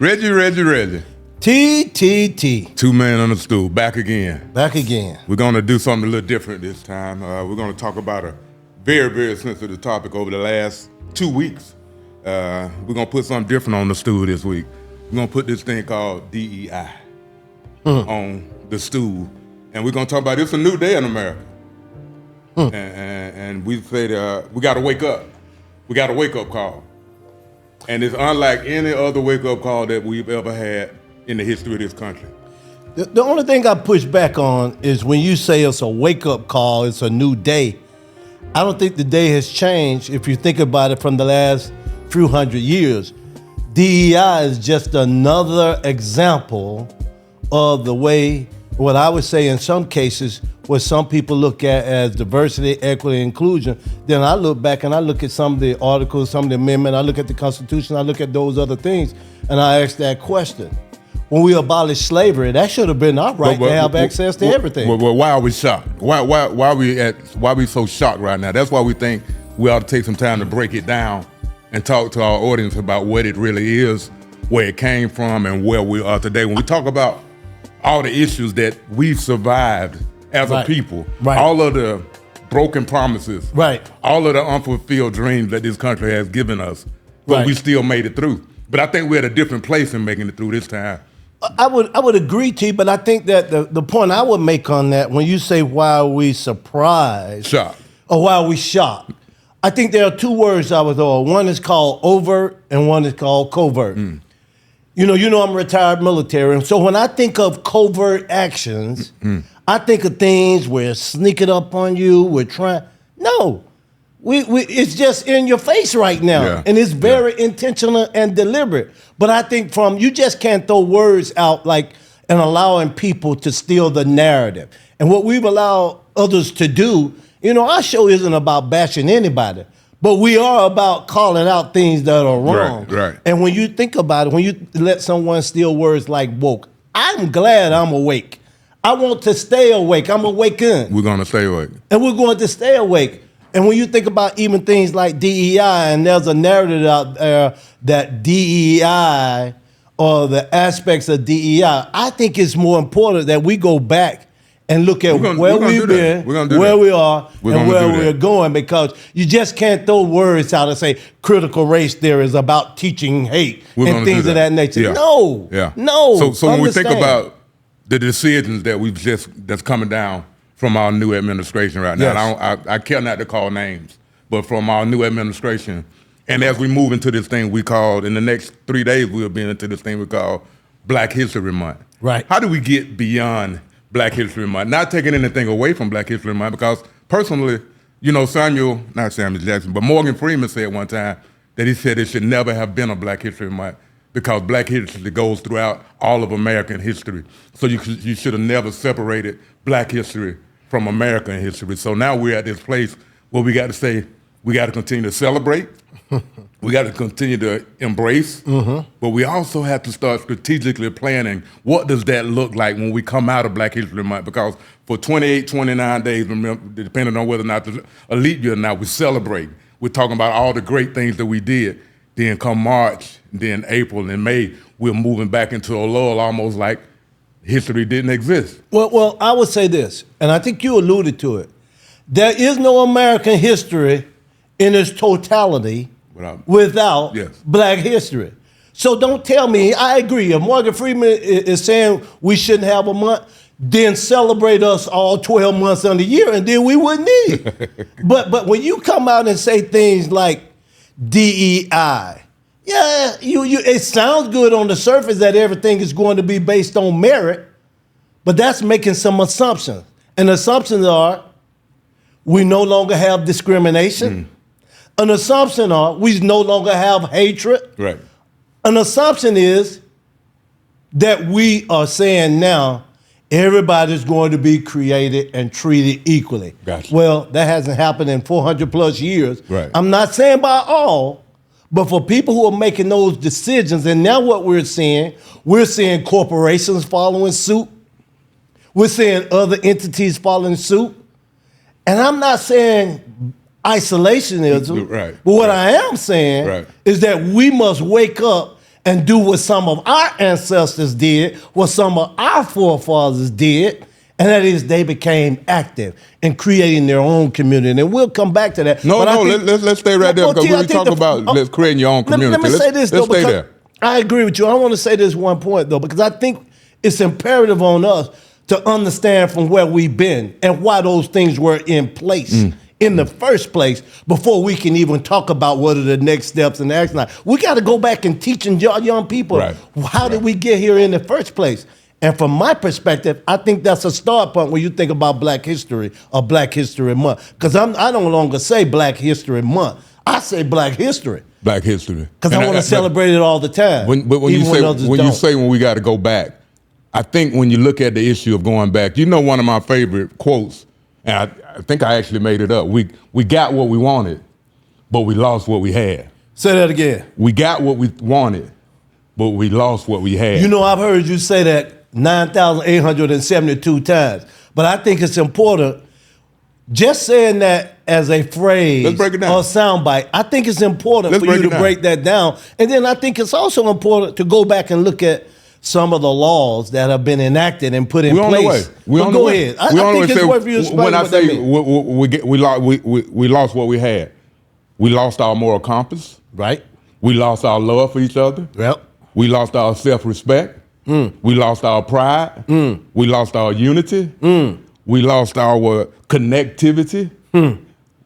Reggie. T. 2 men on the stool, back again. We're going to do something a little different this time. We're going to talk about a very, very sensitive topic over the last 2 weeks. We're going to put something different on the stool this week. We're going to put this thing called DEI on the stool. And we're going to talk about it's a new day in America. And we say we got to wake up. We got a wake-up call. And it's unlike any other wake-up call that we've ever had in the history of this country. The only thing I push back on is when you say it's a wake-up call, it's a new day. I don't think the day has changed if you think about it from the last few hundred years. DEI is just another example of the way, what I would say in some cases, what some people look at as diversity, equity, inclusion. Then I look back and I look at some of the articles, some of the amendments, I look at the Constitution, I look at those other things, and I ask that question. When we abolished slavery, that should have been our right to have access to everything. Well, why are we shocked? Why are we so shocked right now? That's why we think we ought to take some time to break it down and talk to our audience about what it really is, where it came from, and where we are today. When we talk about all the issues that we've survived as a people, all of the broken promises, all of the unfulfilled dreams that this country has given us, but we still made it through. But I think we're at a different place in making it through this time. I would agree, T, but I think that the point I would make on that, when you say why are we surprised, shocked, or why are we shocked, I think there are two words I would throw. One is called overt and one is called covert. You know I'm retired military, and so when I think of covert actions, I think of things we're sneaking up on you, we're trying. No, it's just in your face right now, and it's very intentional and deliberate. But I think you just can't throw words out and allowing people to steal the narrative. And what we've allowed others to do, our show isn't about bashing anybody, but we are about calling out things that are wrong. Right. And when you think about it, when you let someone steal words like woke, I'm glad I'm awake. I want to stay awake. I'm awakened. We're going to stay awake. And we're going to stay awake. And when you think about even things like DEI, and there's a narrative out there that DEI or the aspects of DEI, I think it's more important that we go back and look at where we've been, where we are, and where we're going, because you just can't throw words out and say critical race theory is about teaching hate and things of that nature. No. So when we think about the decisions that that's coming down from our new administration right now, I care not to call names, but from our new administration, and as we move into this thing we call, in the next 3 days we'll be into this thing we call Black History Month. Right. How do we get beyond Black History Month? Not taking anything away from Black History Month, because personally, not Samuel Jackson, but Morgan Freeman said one time that he said it should never have been a Black History Month, because Black history goes throughout all of American history. So you should have never separated Black history from American history. So now we're at this place where we got to say, we got to continue to celebrate, we got to continue to embrace, but we also have to start strategically planning what does that look like when we come out of Black History Month, because for 28, 29 days, depending on whether or not the elite year or not, we celebrate. We're talking about all the great things that we did. Then come March, then April and May, we're moving back into a lull, almost like history didn't exist. Well, I would say this, and I think you alluded to it. There is no American history in its totality without Black history. So don't tell me, I agree, if Morgan Freeman is saying we shouldn't have a month, then celebrate us all 12 months of the year, and then we wouldn't need it. But when you come out and say things like DEI, it sounds good on the surface that everything is going to be based on merit, but that's making some assumptions. And assumptions are, we no longer have discrimination. An assumption are, we no longer have hatred. Right. An assumption is that we are saying now, everybody's going to be created and treated equally. Gotcha. Well, that hasn't happened in 400 plus years. Right. I'm not saying by all, but for people who are making those decisions, and now what we're seeing corporations following suit. We're seeing other entities following suit. And I'm not saying isolationism, but what I am saying is that we must wake up and do what some of our ancestors did, what some of our forefathers did, and that is they became active in creating their own community. And we'll come back to that. Let's stay right there, because when we talk about creating your own community, let me say this, though, stay there. I agree with you. I want to say this one point, though, because I think it's imperative on us to understand from where we've been and why those things were in place in the first place before we can even talk about what are the next steps and action. We got to go back and teaching young people how did we get here in the first place. And from my perspective, I think that's a start point when you think about Black History or Black History Month. Because I no longer say Black History Month. I say Black History. Black History. Because I want to celebrate it all the time. But when you say when we got to go back, I think when you look at the issue of going back, one of my favorite quotes, and I think I actually made it up. We got what we wanted, but we lost what we had. Say that again. We got what we wanted, but we lost what we had. I've heard you say that 9,872 times. But I think it's important, just saying that as a phrase or soundbite, I think it's important for you to break that down. And then I think it's also important to go back and look at some of the laws that have been enacted and put in place. Go ahead. I think it's worth you explaining what that means. We lost what we had. We lost our moral compass. Right. We lost our love for each other. Yep. We lost our self-respect. We lost our pride. We lost our unity. We lost our connectivity.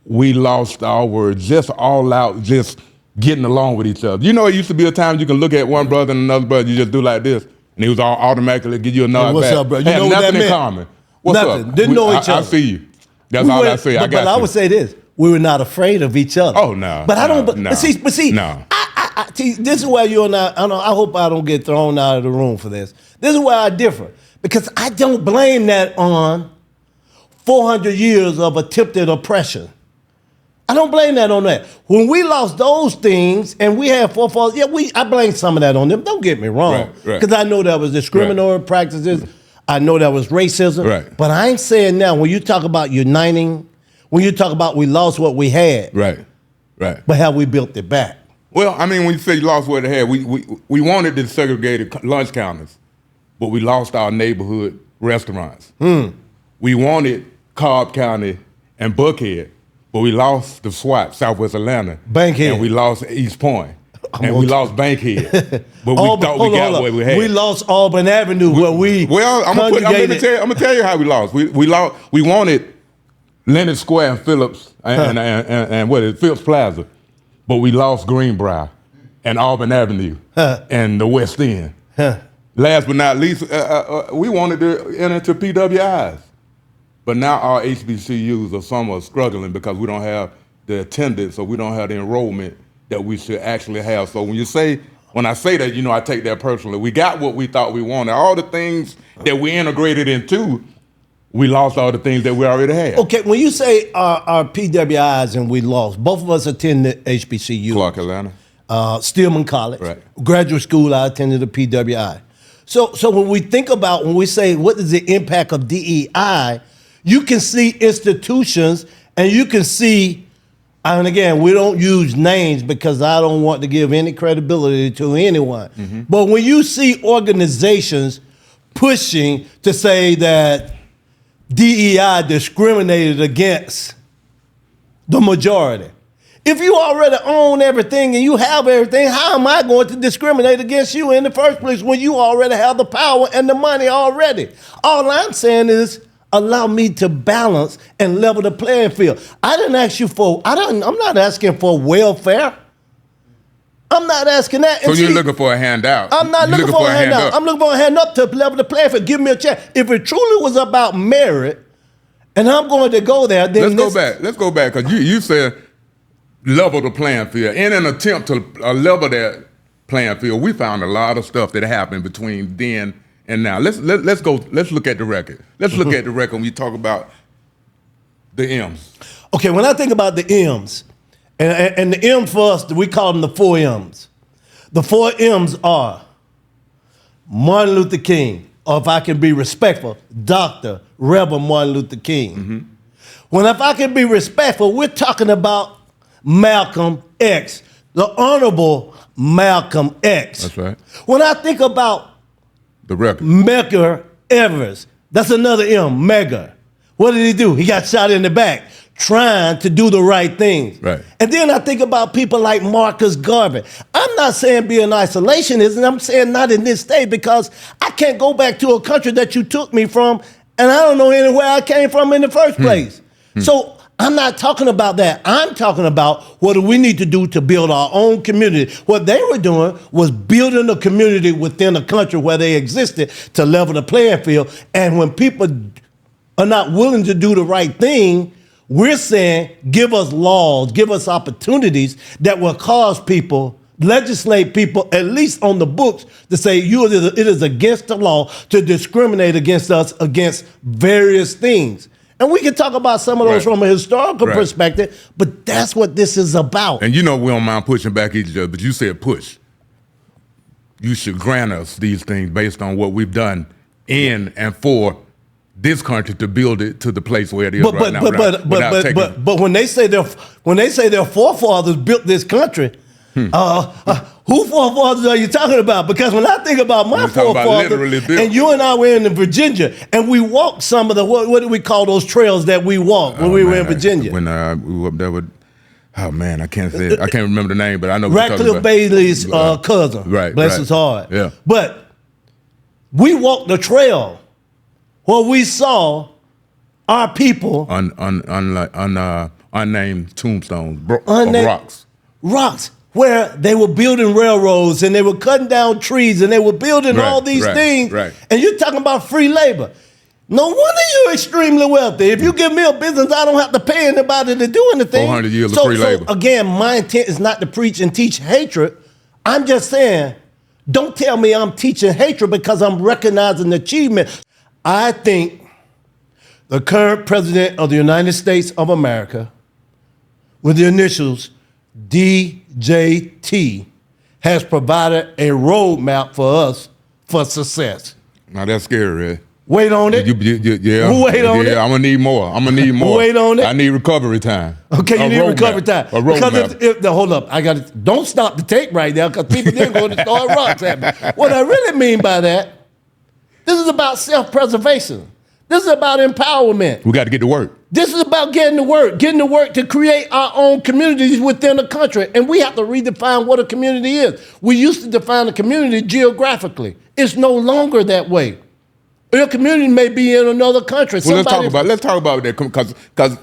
We lost our just all out, just getting along with each other. It used to be a time you can look at one brother and another brother, you just do like this, and he was all automatically give you a nod back. What's up, bro? You know what nothing that in common. What's nothing. up? Didn't know each other. I see you. That's all I say. But I would say this: we were not afraid of each other. Oh no. But I don't. No, but see. No. This is where you and I hope I don't get thrown out of the room for this. This is where I differ, because I don't blame that on 400 years of attempted oppression. I don't blame that on that. When we lost those things and we had forefathers, I blame some of that on them. Don't get me wrong, because I know that was discriminatory practices. I know that was racism. Right. But I ain't saying now, when you talk about uniting, when you talk about we lost what we had, right. But have we built it back? Well, I mean, when you say you lost what they had, we wanted the segregated lunch counters, but we lost our neighborhood restaurants. We wanted Cobb County and Buckhead, but we lost the SWAT, Southwest Atlanta. Bankhead. And we lost East Point. And we lost Bankhead. But we thought we got what we had. We lost Auburn Avenue where we I'm gonna tell you how we lost. We wanted Leonard Square and Phillips and what is it, Phillips Plaza. But we lost Greenbrier and Auburn Avenue and the West End. Last but not least, we wanted to enter into PWIs. But now our HBCUs are somewhat struggling because we don't have the attendance or we don't have the enrollment that we should actually have. So when I say that, I take that personally. We got what we thought we wanted. All the things that we integrated into, we lost all the things that we already had. Okay, when you say our PWIs and we lost, both of us attended HBCU. Clark, Atlanta. Stillman College. Right. Graduate school, I attended a PWI. So when we say what is the impact of DEI, you can see institutions and you can see, and again, we don't use names because I don't want to give any credibility to anyone. But when you see organizations pushing to say that DEI discriminated against the majority. If you already own everything and you have everything, how am I going to discriminate against you in the first place when you already have the power and the money already? All I'm saying is allow me to balance and level the playing field. I'm not asking for welfare. I'm not asking that. So you're looking for a handout. I'm not looking for a handout. I'm looking for a hand up to level the playing field. Give me a chance. If it truly was about merit, and I'm going to go there, then let's go back because you said level the playing field. In an attempt to level that playing field, we found a lot of stuff that happened between then and now. Let's go. Let's look at the record. Let's look at the record when we talk about the M's. Okay, when I think about the M's, and the M for us, we call them the 4 M's. The 4 M's are Martin Luther King, or if I can be respectful, Dr. Reverend Martin Luther King. If I can be respectful, we're talking about Malcolm X, the Honorable Malcolm X. That's right. When I think about the record, Medgar Evers, that's another M, Medgar. What did he do? He got shot in the back trying to do the right things. Right. And then I think about people like Marcus Garvey. I'm not saying be an isolationist, and I'm saying not in this state, because I can't go back to a country that you took me from, and I don't know anywhere I came from in the first place. So I'm not talking about that. I'm talking about what do we need to do to build our own community. What they were doing was building a community within a country where they existed to level the playing field. And when people are not willing to do the right thing, we're saying give us laws, give us opportunities that will cause people, legislate people, at least on the books, to say it is against the law to discriminate against us against various things. And we can talk about some of those from a historical perspective, but that's what this is about. And we don't mind pushing back each other, but you said push. You should grant us these things based on what we've done in and for this country to build it to the place where it is right now. But when they say their forefathers built this country, who forefathers are you talking about? Because when I think about my forefathers, and you and I were in Virginia, and we walked some of the, what do we call those trails that we walked when we were in Virginia? When we were up there with, oh man, I can't remember the name, but I know what you're talking Ratcliffe about. Bailey's cousin, bless his heart. Yeah. But we walked the trail where we saw our people unnamed tombstones, rocks, where they were building railroads and they were cutting down trees and they were building all these things. And you're talking about free labor. No wonder you're extremely wealthy. If you give me a business, I don't have to pay anybody to do anything. 400 years of free labor. So again, my intent is not to preach and teach hatred. I'm just saying, don't tell me I'm teaching hatred because I'm recognizing achievement. I think the current president of the United States of America, with the initials DJT, has provided a roadmap for us for success. Now that's scary, Red. Wait on it. Yeah. Wait on it. Yeah, I'm gonna need more. Wait on it. I need recovery time. Okay, you need recovery time. Because hold up, don't stop the tape right now because people then going to throw rocks at me. What I really mean by that, this is about self-preservation. This is about empowerment. We got to get to work. This is about getting to work to create our own communities within a country. And we have to redefine what a community is. We used to define a community geographically. It's no longer that way. Your community may be in another country. Well, let's talk about that because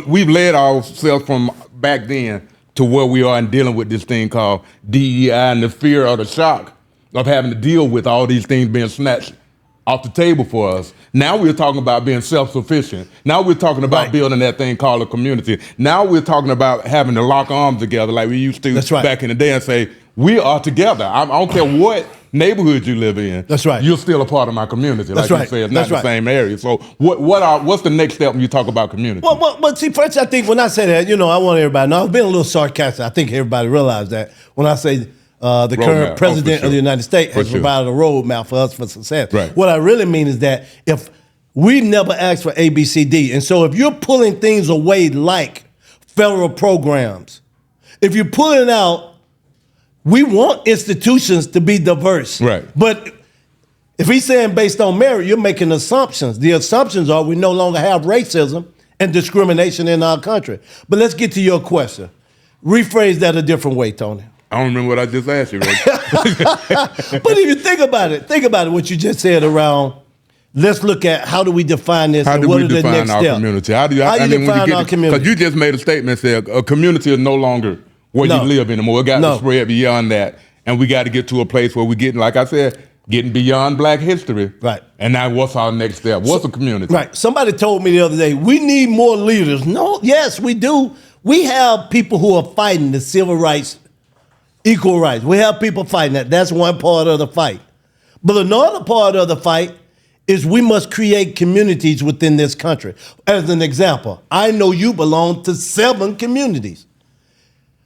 we've led ourselves from back then to where we are in dealing with this thing called DEI and the fear or the shock of having to deal with all these things being snatched off the table for us. Now we're talking about being self-sufficient. Now we're talking about building that thing called a community. Now we're talking about having to lock arms together like we used to back in the day and say, we are together. I don't care what neighborhood you live in. That's right. You're still a part of my community. Like you said, it's not the same area. So what's the next step when you talk about community? Well, see, first I think when I say that, I want everybody to know, I've been a little sarcastic. I think everybody realized that when I say the current president of the United States has provided a roadmap for us for success. Right. What I really mean is that if we never asked for ABCD, and so if you're pulling things away like federal programs, if you're pulling out, we want institutions to be diverse. Right. But if he's saying based on merit, you're making assumptions. The assumptions are we no longer have racism and discrimination in our country. But let's get to your question. Rephrase that a different way, Tony. I don't remember what I just asked you, Reggie. But if you think about it, what you just said around, let's look at how do we define this and what are the next steps? Community? How do you define our community? Because you just made a statement that said a community is no longer where you live anymore. It got to spread beyond that. And we got to get to a place where we're getting, like I said, getting beyond Black history. Right. And now what's our next step? What's a community? Right. Somebody told me the other day, we need more leaders. No, yes, we do. We have people who are fighting the civil rights, equal rights. We have people fighting that. That's one part of the fight. But another part of the fight is we must create communities within this country. As an example, I know you belong to 7 communities.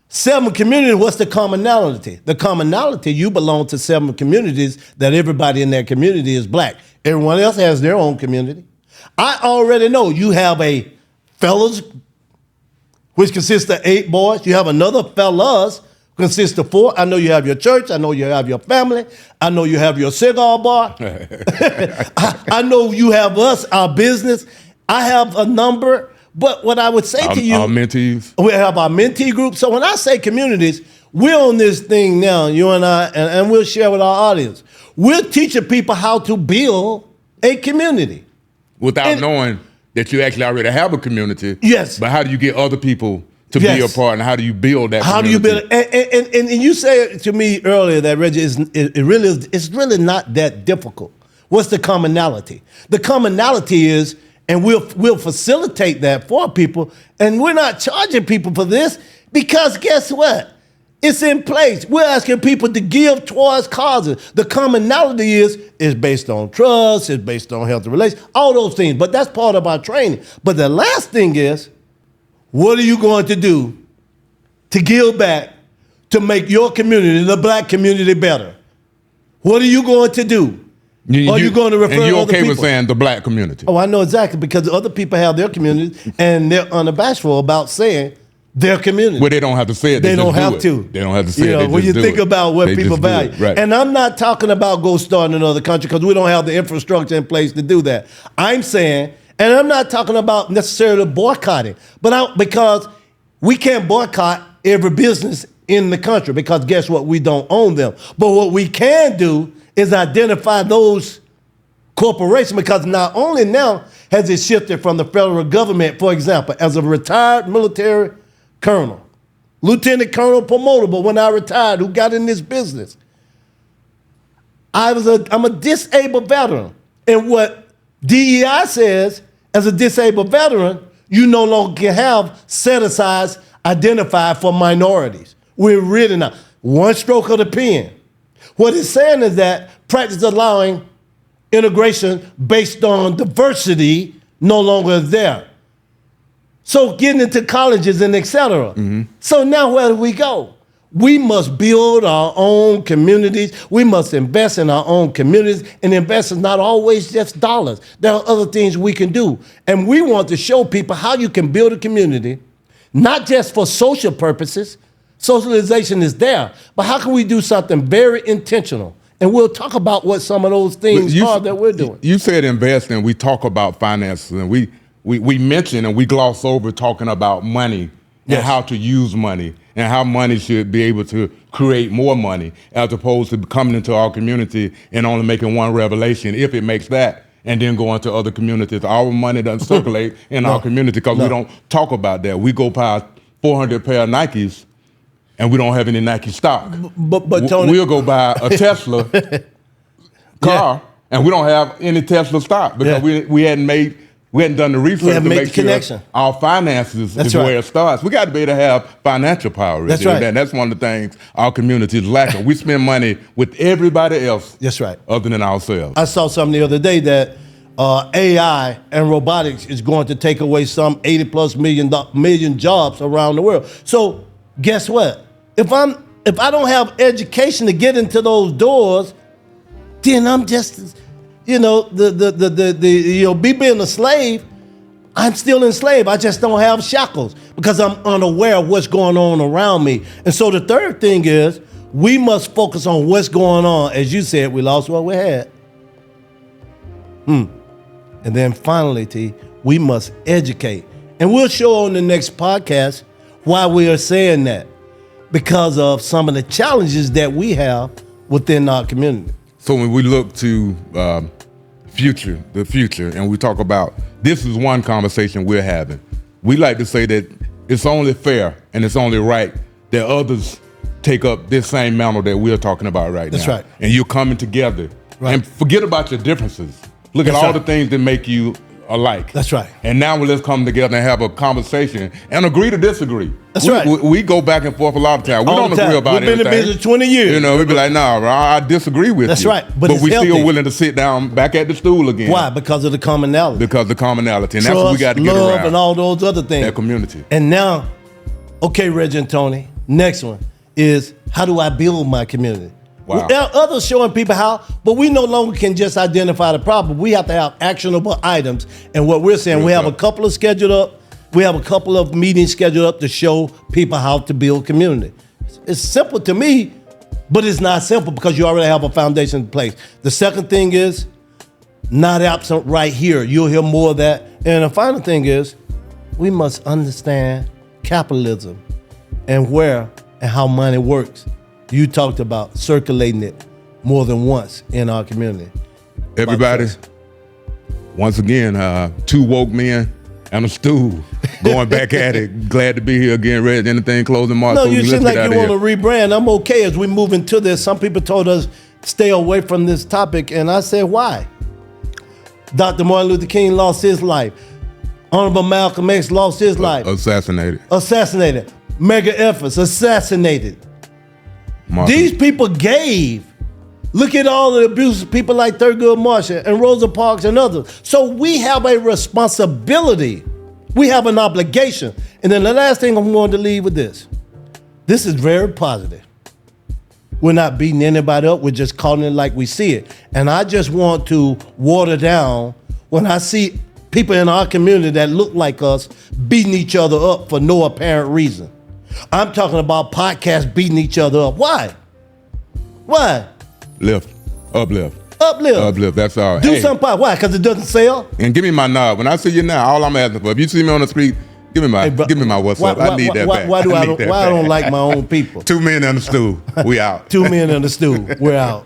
7 communities, what's the commonality? The commonality, you belong to 7 communities that everybody in that community is Black. Everyone else has their own community. I already know you have a fellas which consists of 8 boys. You have another fellas, consists of 4. I know you have your church. I know you have your family. I know you have your cigar bar. I know you have us, our business. I have a number. But what I would say to you, our mentees. We have our mentee group. So when I say communities, we're on this thing now, you and I, and we'll share with our audience. We're teaching people how to build a community. Without knowing that you actually already have a community. Yes. But how do you get other people to be a part, and how do you build that how community? Do you build it? And you said to me earlier that, Reggie, it's really not that difficult. What's the commonality? The commonality is, and we'll facilitate that for people, and we're not charging people for this because guess what? It's in place. We're asking people to give towards causes. The commonality is based on trust, it's based on healthy relations, all those things. But that's part of our training. But the last thing is, what are you going to do to give back to make your community, the black community, better? What are you going to do? Are you going to refer to other people? And you're okay with saying the black community? Oh, I know exactly, because other people have their communities, and they're unabashful about saying their community. Well, they don't have to say it. They don't have to. They don't have to say it. When you think about what people value. Right. And I'm not talking about go start in another country because we don't have the infrastructure in place to do that. I'm saying, and I'm not talking about necessarily boycotting, but because we can't boycott every business in the country because guess what? We don't own them. But what we can do is identify those corporations, because not only now has it shifted from the federal government, for example, as a retired military colonel, lieutenant colonel promotable when I retired, who got in this business. I'm a disabled veteran. And what DEI says, as a disabled veteran, you no longer can have set-asides identified for minorities. We're really not. One stroke of the pen. What it's saying is that practice allowing integration based on diversity no longer is there. So getting into colleges and et cetera. Mm-hmm. So now where do we go? We must build our own communities. We must invest in our own communities. And invest is not always just dollars. There are other things we can do. And we want to show people how you can build a community, not just for social purposes. Socialization is there. But how can we do something very intentional? And we'll talk about what some of those things are that we're doing. You said invest, and we talk about finances, and we mention and we gloss over talking about money and how to use money and how money should be able to create more money as opposed to coming into our community and only making one revelation, if it makes that, and then going to other communities. Our money doesn't circulate in our community because we don't talk about that. We go buy 400 pair of Nikes and we don't have any Nike stock. But Tony, we'll go buy a Tesla car and we don't have any Tesla stock because we hadn't done the research to make sure our finances is where it starts. We got to be able to have financial power. That's right. And that's one of the things our community is lacking. We spend money with everybody else. That's right. Other than ourselves. I saw something the other day that AI and robotics is going to take away some 80+ million jobs around the world. So guess what? If I don't have education to get into those doors, then I'm just, being a slave, I'm still enslaved. I just don't have shackles because I'm unaware of what's going on around me. And so the third thing is we must focus on what's going on. As you said, we lost what we had. And then finally, T, we must educate. And we'll show on the next podcast why we are saying that, because of some of the challenges that we have within our community. So when we look to the future, and we talk about, this is one conversation we're having. We like to say that it's only fair and it's only right that others take up this same mantle that we're talking about right now. That's right. And you're coming together. Right. And forget about your differences. Look at all the things that make you alike. That's right. And now let's come together and have a conversation and agree to disagree. That's right. We go back and forth a lot of times. We don't agree about everything. We've been in business 20 years. We be like, nah, bro, I disagree with you. That's right. But we still willing to sit down back at the stool again. Why? Because of the commonality. Because of the commonality. And Trust, that's what we got to get love, around. And all those other things. That community. And now, okay, Reggie and Tony, next one is, how do I build my community? Wow. There are others showing people how, but we no longer can just identify the problem. We have to have actionable items. And what we're saying, we have a couple of scheduled up We have a couple of meetings scheduled up to show people how to build community. It's simple to me, but it's not simple because you already have a foundation in place. The second thing is not absent right here. You'll hear more of that. And the final thing is we must understand capitalism and where and how money works. You talked about circulating it more than once in our community. Everybody, once again, two woke men and a stool going back at it. Glad to be here again, Reg. Anything closing remarks? No, you seem like you want to rebrand. I'm okay as we move into this. Some people told us stay away from this topic, and I said, why? Dr. Martin Luther King lost his life. Honorable Malcolm X lost his life. Assassinated. Mega efforts, assassinated. These people gave. Look at all the abuses, people like Thurgood Marshall and Rosa Parks and others. So we have a responsibility. We have an obligation. And then the last thing I'm going to leave with this. This is very positive. We're not beating anybody up. We're just calling it like we see it. And I just want to water down when I see people in our community that look like us beating each other up for no apparent reason. I'm talking about podcasts beating each other up. Why? Uplift. That's all. Do something. Why? Because it doesn't sell. And give me my nod. When I see you now, all I'm asking for, if you see me on the street, give me my what's up. I need that back. Why I don't like my own people? 2 men on the stool. We out. 2 men on the stool. We're out.